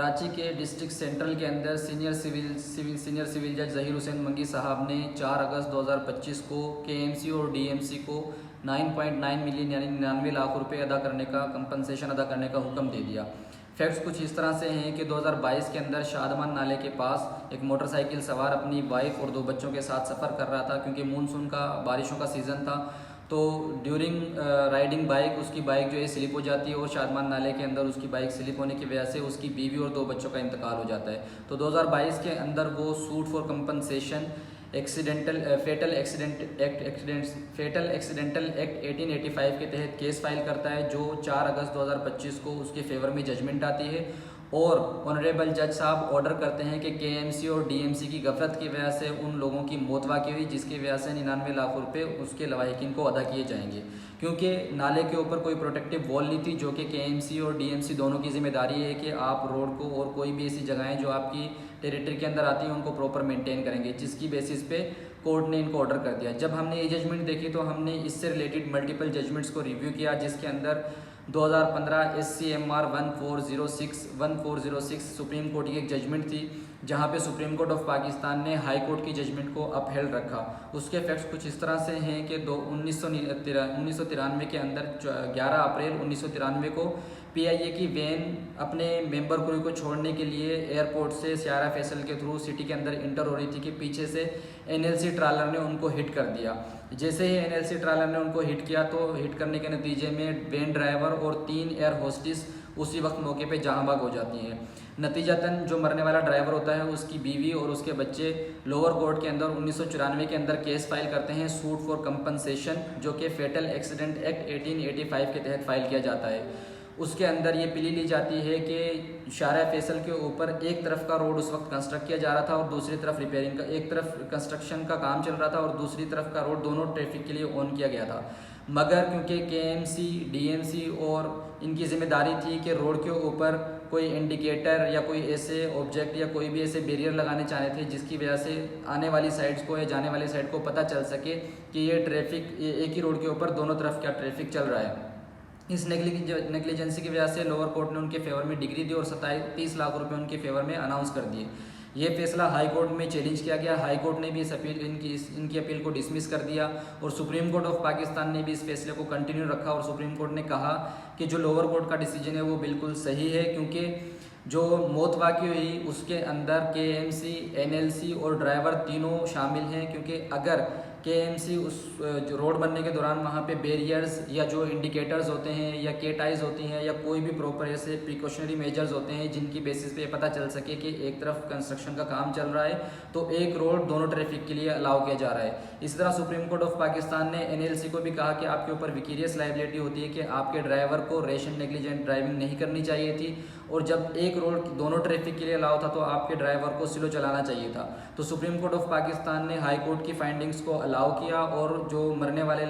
कराची के district central के अंदर सीनियर सिविल जज ज़हीर हुसैन मंगी साहब ने 4 अगस्त 2025 को केएमसी और डीएमसी को 9.9 मिलियन यानी 99 लाख रुपए अदा करने का कंपनसेशन अदा करने का हुक्म दे दिया। फैक्ट्स कुछ इस तरह से हैं कि 2022 के अंदर शादमान नाले के पास एक मोटरसाइकिल सवार अपनी वाइफ और 2 बच्चों के साथ सफ़र कर रहा था, क्योंकि मानसून का बारिशों का सीज़न था। तो ड्यूरिंग राइडिंग बाइक उसकी बाइक जो है स्लिप हो जाती है और शादमान नाले के अंदर उसकी बाइक स्लिप होने की वजह से उसकी बीवी और 2 बच्चों का इंतकाल हो जाता है। तो 2022 के अंदर वो suit for compensation fatal accidental act 1885 के तहत केस फाइल करता है, जो 4 अगस्त 2025 को उसके फेवर में जजमेंट आती है और ऑनरेबल जज साहब ऑर्डर करते हैं कि केएमसी और डीएमसी की गफलत की वजह से उन लोगों की मौत वाक़ई हुई, जिसकी वजह से 99 लाख रुपए उसके लवाहिकीन को अदा किए जाएंगे। क्योंकि नाले के ऊपर कोई प्रोटेक्टिव वॉल नहीं थी, जो कि केएमसी और डीएमसी दोनों की जिम्मेदारी है कि आप रोड को और कोई भी ऐसी जगहें जो आपकी टेरिटरी के अंदर आती हैं उनको प्रॉपर मेंटेन करेंगे, जिसकी बेसिस पे कोर्ट ने इनको ऑर्डर कर दिया। जब हमने ये जजमेंट देखी तो हमने इससे रिलेटेड मल्टीपल जजमेंट्स को रिव्यू किया, जिसके अंदर 2015 SCMR 1406 सुप्रीम कोर्ट की एक जजमेंट थी, जहां पे सुप्रीम कोर्ट ऑफ पाकिस्तान ने हाई कोर्ट की जजमेंट को अपहेल्ड रखा। उसके फैक्ट्स कुछ इस तरह से हैं कि 1993 के अंदर 11 अप्रैल 1993 को PIA की वैन अपने मेंबर क्रू को छोड़ने के लिए एयरपोर्ट से सियारा फैसल के थ्रू सिटी के अंदर इंटर हो रही थी कि पीछे से NLC ट्रालर ने उनको हिट कर दिया। जैसे ही NLC ट्रालर ने उनको हिट किया तो हिट करने के नतीजे में वैन ड्राइवर और 3 एयर होस्टिस उसी वक्त मौके पे जहां भाग हो जाती हैं। नतीजतन जो मरने वाला ड्राइवर होता है उसकी बीवी और उसके बच्चे लोअर कोर्ट के अंदर 1994 के अंदर केस फाइल करते हैं सूट फॉर कंपनसेशन, जो कि फेटल एक्सीडेंट एक्ट 1885 के तहत फाइल किया जाता है। उसके अंदर ये प्ली ली जाती है कि शारा फैसल के ऊपर एक तरफ का रोड उस वक्त कंस्ट्रक्ट किया जा रहा था और दूसरी तरफ रिपेयरिंग का, एक तरफ कंस्ट्रक्शन का काम चल रहा था और दूसरी तरफ का रोड दोनों ट्रैफिक के लिए ऑन किया गया था। मगर क्योंकि KMC, DMC और इनकी जिम्मेदारी थी कि रोड के ऊपर कोई इंडिकेटर या कोई ऐसे ऑब्जेक्ट या कोई भी ऐसे बैरियर लगाने चाहे थे जिसकी वजह से आने वाली साइड्स को या जाने वाली साइड को पता चल सके कि ये ट्रैफिक एक ही रोड के ऊपर दोनों तरफ क्या ट्रैफिक चल रहा है। इस नेग्लिजेंसी की वजह से लोअर कोर्ट ने उनके फेवर में डिग्री दी और 30 लाख रुपए उनके फेवर में अनाउंस कर दिए। ये फैसला हाई कोर्ट में चैलेंज किया गया। हाई कोर्ट ने भी इस अपील इनकी अपील को डिसमिस कर दिया और सुप्रीम कोर्ट ऑफ पाकिस्तान ने भी इस फैसले को कंटिन्यू रखा और सुप्रीम कोर्ट ने कहा कि जो लोअर कोर्ट का डिसीजन है वो बिल्कुल सही है, क्योंकि जो मौत वाक़ई हुई उसके अंदर KMC, NLC और ड्राइवर तीनों शामिल हैं। क्योंकि अगर KMC उस जो रोड बनने के दौरान वहाँ पे बैरियर्स या जो इंडिकेटर्स होते हैं या केटाइज होती हैं या कोई भी प्रॉपर ऐसे प्रिकॉशनरी मेजर्स होते हैं जिनकी बेसिस पे पता चल सके कि एक तरफ कंस्ट्रक्शन का काम चल रहा है तो एक रोड दोनों ट्रैफिक के लिए अलाउ किया जा रहा है। इस तरह सुप्रीम कोर्ट ऑफ पाकिस्तान ने NLC को भी कहा कि आपके ऊपर विकीरियस लाइबिलिटी होती है कि आपके ड्राइवर को रैश एंड नेग्लिजेंट ड्राइविंग नहीं करनी चाहिए थी, और जब एक रोड दोनों ट्रैफिक के लिए अलाउ था तो आपके ड्राइवर को स्लो चलाना चाहिए था। तो सुप्रीम कोर्ट ऑफ पाकिस्तान ने हाई कोर्ट की फाइंडिंग्स को अलाउ किया और जो मरने वाले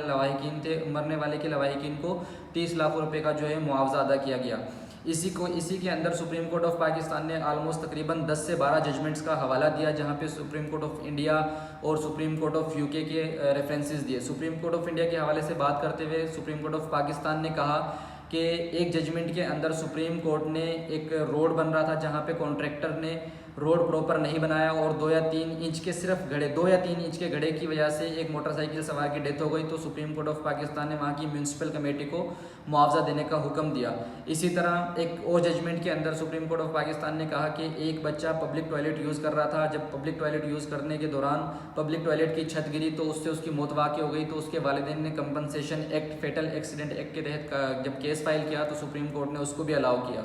के लवाहिकीन को 30 लाख रुपए का जो है मुआवजा अदा किया गया। इसी के अंदर सुप्रीम कोर्ट ऑफ पाकिस्तान ने ऑलमोस्ट तकरीबन 10 से 12 जजमेंट्स का हवाला दिया, जहां पे सुप्रीम कोर्ट ऑफ इंडिया और सुप्रीम कोर्ट ऑफ UK के रेफरेंसेस दिए। सुप्रीम कोर्ट ऑफ इंडिया के हवाले से बात करते हुए सुप्रीम कोर्ट ऑफ पाकिस्तान ने कहा कि एक जजमेंट के अंदर सुप्रीम कोर्ट ने एक रोड बन रहा था जहां पे कॉन्ट्रैक्टर ने रोड प्रॉपर नहीं बनाया और 2 या 3 इंच के गड्ढे की वजह से एक मोटरसाइकिल सवार की डेथ हो गई। तो सुप्रीम कोर्ट ऑफ पाकिस्तान ने वहाँ की म्यूनसिपल कमेटी को मुआवजा देने का हुक्म दिया। इसी तरह एक और जजमेंट के अंदर सुप्रीम कोर्ट ऑफ पाकिस्तान ने कहा कि एक बच्चा पब्लिक टॉयलेट यूज़ कर रहा था, जब पब्लिक टॉयलेट यूज़ करने के दौरान पब्लिक टॉयलेट की छत गिरी तो उससे उसकी मौत वाक़ई हो गई। तो उसके वालिदैन ने compensation act, fatal accident act के तहत जब केस फाइल किया तो सुप्रीम कोर्ट ने उसको भी अलाउ किया।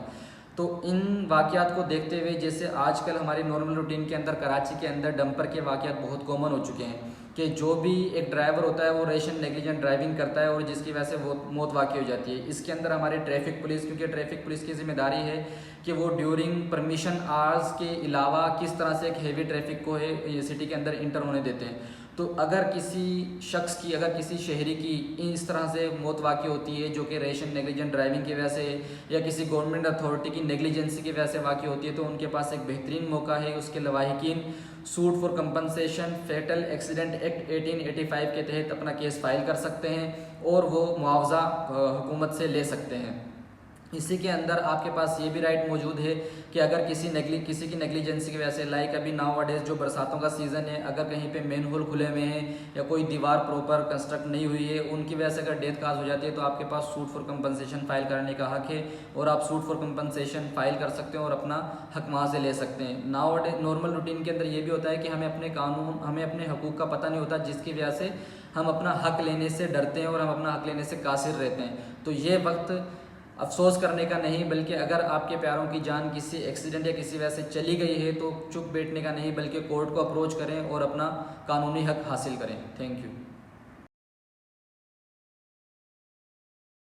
तो इन वाक़यात को देखते हुए, जैसे आजकल हमारे नॉर्मल रूटीन के अंदर कराची के अंदर डंपर के वाक़यात बहुत कॉमन हो चुके हैं कि जो भी एक ड्राइवर होता है वो रैश एंड नेग्लिजेंट ड्राइविंग करता है और जिसकी वजह से वो मौत वाक़ई हो जाती है। इसके अंदर हमारी ट्रैफिक पुलिस, क्योंकि ट्रैफिक पुलिस की जिम्मेदारी है कि वो ड्यूरिंग परमिशन आवर्स के अलावा किस तरह से एक हेवी ट्रैफिक को है सिटी के अंदर इंटर होने देते हैं। तो अगर किसी शख्स की, अगर किसी शहरी की इस तरह से मौत वाक़ई होती है जो कि रैश एंड नेग्लिजेंट ड्राइविंग की वजह से या किसी गवर्नमेंट अथॉरिटी की नेग्लिजेंसी की वजह से वाक़ई होती है, तो उनके पास एक बेहतरीन मौका है उसके लवाहिकीन suit for compensation fatal accident act 1885 के तहत अपना केस फाइल कर सकते हैं और वो मुआवजा हुकूमत से ले सकते हैं। इसी के अंदर आपके पास ये भी राइट मौजूद है कि अगर किसी की नेग्लिजेंसी की वजह से, लाइक अभी नाउ अडेज जो बरसातों का सीज़न है, अगर कहीं पे मेन होल खुले हुए हैं या कोई दीवार प्रॉपर कंस्ट्रक्ट नहीं हुई है, उनकी वजह से अगर डेथ काज हो जाती है तो आपके पास सूट फॉर कंपनसेशन फाइल करने का हक है और आप सूट फॉर कंपनसेशन फाइल कर सकते हैं और अपना हक वहाँ से ले सकते हैं। नाउ अडेज नॉर्मल रूटीन के अंदर ये भी होता है कि हमें अपने हकूक़ का पता नहीं होता, जिसकी वजह से हम अपना हक लेने से डरते हैं और हम अपना हक लेने से कासिर रहते हैं। तो ये वक्त अफसोस करने का नहीं, बल्कि अगर आपके प्यारों की जान किसी एक्सीडेंट या किसी वजह से चली गई है तो चुप बैठने का नहीं, बल्कि कोर्ट को अप्रोच करें और अपना कानूनी हक हासिल करें। Thank you.